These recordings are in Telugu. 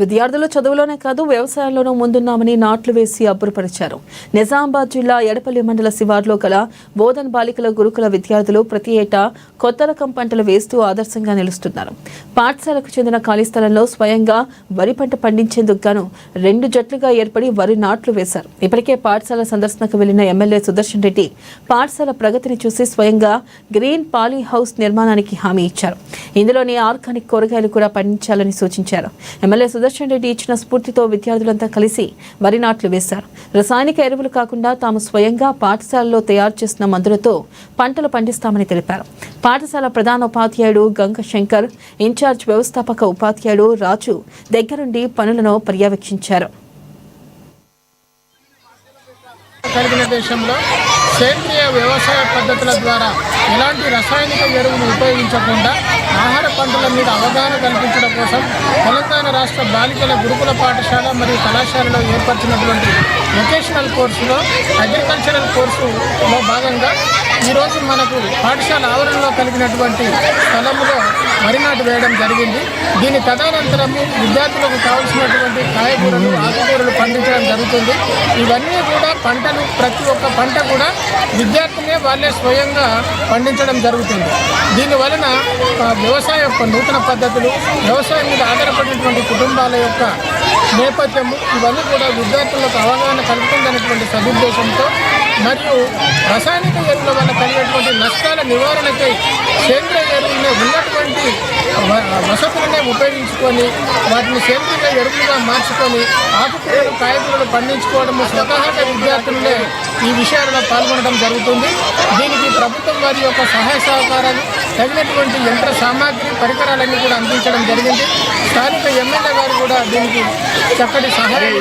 విద్యార్థులు చదువులోనే కాదు వ్యవసాయంలోనూ ముందున్నామని నాట్లు వేసి అబ్బురపరిచారు. నిజామాబాద్ జిల్లా ఎడపల్లి మండల శివార్లో గల బోధన్ బాలికల గురుకుల విద్యార్థులు ప్రతి ఏటా కొత్త రకం పంటలు వేస్తూ ఆదర్శంగా నిలుస్తున్నారు. పాఠశాలకు చెందిన ఖాళీ స్థలంలో స్వయంగా వరి పంట పండించేందుకు గాను 2 జట్లుగా ఏర్పడి వరి నాట్లు వేశారు. ఇప్పటికే పాఠశాల సందర్శనకు వెళ్లిన ఎమ్మెల్యే సుదర్శన్ రెడ్డి పాఠశాల ప్రగతిని చూసి స్వయంగా గ్రీన్ పాలీ హౌస్ నిర్మాణానికి హామీ ఇచ్చారు. ఇందులోని ఆర్గానిక్ కూరగాయలు కూడా పండించాలని సూచించారు. ఎమ్మెల్యే సుదర్శన్ రెడ్డి ఇచ్చిన స్ఫూర్తితో విద్యార్థులంతా కలిసి వరి నాట్లు వేశారు. రసాయనిక ఎరువులు కాకుండా తాము స్వయంగా పాఠశాలలో తయారు చేసిన మందులతో పంటలు పండిస్తామని తెలిపారు. పాఠశాల ప్రధాన ఉపాధ్యాయుడు గంగ శంకర్, ఇన్ఛార్జ్ వ్యవస్థాపక ఉపాధ్యాయుడు రాజు దగ్గరుండి పనులను పర్యవేక్షించారు. కలిగిన దేశంలో సేంద్రియ వ్యవసాయ పద్ధతుల ద్వారా ఎలాంటి రసాయనిక ఎరువులు ఉపయోగించకుండా ఆహార పంటల మీద అవగాహన కల్పించడం కోసం తెలంగాణ రాష్ట్ర బాలికల గురుకుల పాఠశాల మరియు కళాశాలలో ఏర్పరిచినటువంటి వొకేషనల్ కోర్సులో అగ్రికల్చరల్ కోర్సులో భాగంగా ఈరోజు మనకు పాఠశాల ఆవరణలో కలిగినటువంటి స్థలంలో వరి నాటు వేయడం జరిగింది. దీని తదనంతరము విద్యార్థులకు కావాల్సినటువంటి కాయగూరలు, ఆకుకూరలు పండించడం జరుగుతుంది. ఇవన్నీ కూడా పంటలు, ప్రతి ఒక్క పంట కూడా విద్యార్థులే వాళ్ళే స్వయంగా పండించడం జరుగుతుంది. దీనివలన వ్యవసాయ యొక్క నూతన పద్ధతులు, వ్యవసాయం మీద ఆధారపడినటువంటి కుటుంబాల యొక్క నేపథ్యము ఇవన్నీ కూడా విద్యార్థులకు అవగాహన కలుగుతుందనేటువంటి సదుద్దేశంతో మరియు రసాయనిక ఎరువుల వల్ల కలిగేటువంటి నష్టాల నివారణకై సేంద్రియ ఎరువులనే ఉన్నటువంటి వసతులనే ఉపయోగించుకొని వాటిని సేంద్రియ ఎరువులుగా మార్చుకొని ఆకుకూరలు, కాయగూరలు పండించుకోవడము స్వతహాగా విద్యార్థులనే ఈ విషయాలలో పాల్గొనడం జరుగుతుంది. దీనికి ప్రభుత్వం వారి యొక్క సహాయ సహకారాలు, తగినటువంటి యంత్ర సామాగ్రి, పరికరాలన్నీ కూడా అందించడం జరిగింది. స్థానిక ఎమ్మెల్యే గారు కూడా దీనికి చక్కటి సహాయం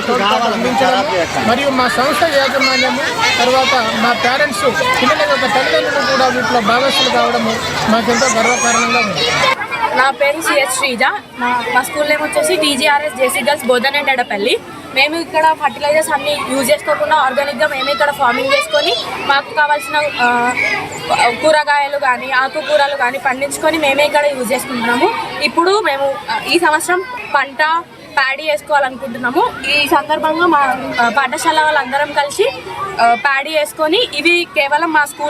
అందించడం మరియు మా సంస్థ యాజమాన్యము, తర్వాత మా పేరెంట్స్, పిల్లల యొక్క తల్లిదండ్రులు కూడా వీటిలో భాగస్వాములు కావడము మాకెంతో గర్వకారణంగా ఉంది. నా పేరు సిఎస్ శ్రీజ. మా స్కూల్ నేమ్ వచ్చేసి TGRS JC girls Bodhan and Edapalli. మేము ఇక్కడ ఫర్టిలైజర్స్ అన్ని యూజ్ చేసుకోకుండా ఆర్గానిక్గా మేము ఇక్కడ ఫార్మింగ్ చేసుకొని మాకు కావాల్సిన కూరగాయలు కానీ ఆకుకూరలు కానీ పండించుకొని మేమే ఇక్కడ యూజ్ చేసుకుంటున్నాము. ఇప్పుడు మేము ఈ సంవత్సరం పంట ప్యాడీ వేసుకోవాలనుకుంటున్నాము. ఈ సందర్భంగా మా పాఠశాల వాళ్ళందరం కలిసి ప్యాడీ వేసుకొని ఇవి కేవలం మా స్కూల్